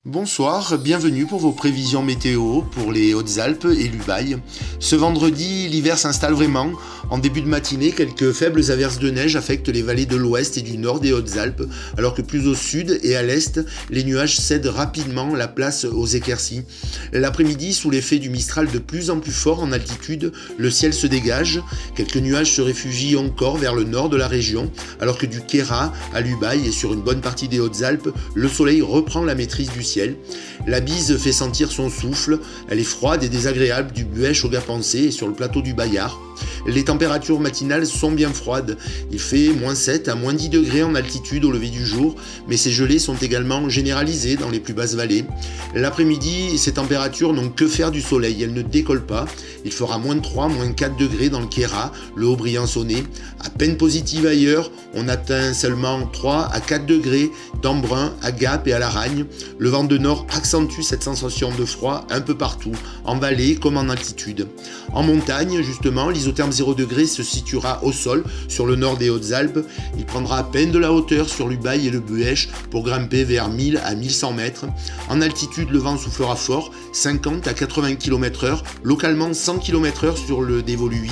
Bonsoir, bienvenue pour vos prévisions météo pour les Hautes-Alpes et l'Ubaye. Ce vendredi, l'hiver s'installe vraiment. En début de matinée, quelques faibles averses de neige affectent les vallées de l'ouest et du nord des Hautes-Alpes, alors que plus au sud et à l'est, les nuages cèdent rapidement la place aux éclaircies. L'après-midi, sous l'effet du Mistral de plus en plus fort en altitude, le ciel se dégage. Quelques nuages se réfugient encore vers le nord de la région, alors que du Queyras à l'Ubaye et sur une bonne partie des Hautes-Alpes, le soleil reprend la maîtrise du ciel. La bise fait sentir son souffle, elle est froide et désagréable du Buëch au Gapençay et sur le plateau du Bayard. Les températures matinales sont bien froides, il fait -7 à -10 degrés en altitude au lever du jour, mais ces gelées sont également généralisées dans les plus basses vallées. L'après-midi, ces températures n'ont que faire du soleil, elles ne décollent pas, il fera -3, -4 degrés dans le Queyras, le Haut-Briançonnais. À peine positive ailleurs, on atteint seulement 3 à 4 degrés d'Embrun, à Gap et à Laragne. Le vent de nord accentue cette sensation de froid un peu partout, en vallée comme en altitude. En montagne, justement, l'isotherme 0 degré se situera au sol sur le nord des Hautes-Alpes. Il prendra à peine de la hauteur sur l'Ubaye et le Buëch pour grimper vers 1000 à 1100 mètres. En altitude, le vent soufflera fort, 50 à 80 km/h, localement 100 km/h sur le dévoluy.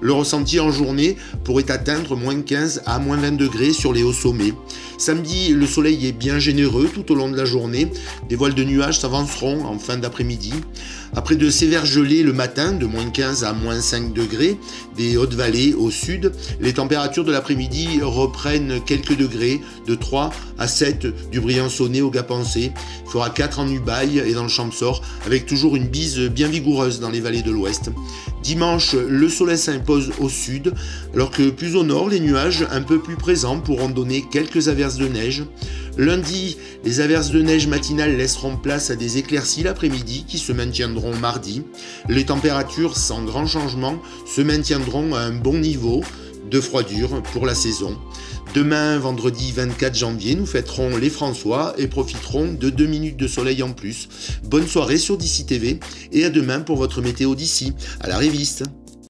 Le ressenti en journée pourrait atteindre -15 à -20 degrés sur les hauts sommets. Samedi, le soleil est bien généreux tout au long de la journée. Des voiles de nuages s'avanceront en fin d'après-midi. Après de sévères gelées le matin, de -15 à -5 degrés, des Hautes-Vallées au sud, les températures de l'après-midi reprennent quelques degrés, de 3 à 7 du Briançonnais au Gapençay. Il fera 4 en Ubaye et dans le Champsaur, avec toujours une bise bien vigoureuse dans les vallées de l'ouest. Dimanche, le soleil s'impose au sud, alors que plus au nord, les nuages un peu plus présents pourront donner quelques averses de neige. Lundi, les averses de neige matinales laisseront place à des éclaircies l'après-midi qui se maintiendront mardi. Les températures, sans grand changement, se maintiendront à un bon niveau de froidure pour la saison. Demain, vendredi 24 janvier, nous fêterons les François et profiterons de 2 minutes de soleil en plus. Bonne soirée sur d'ici TV et à demain pour votre météo d'ici. À la réviste.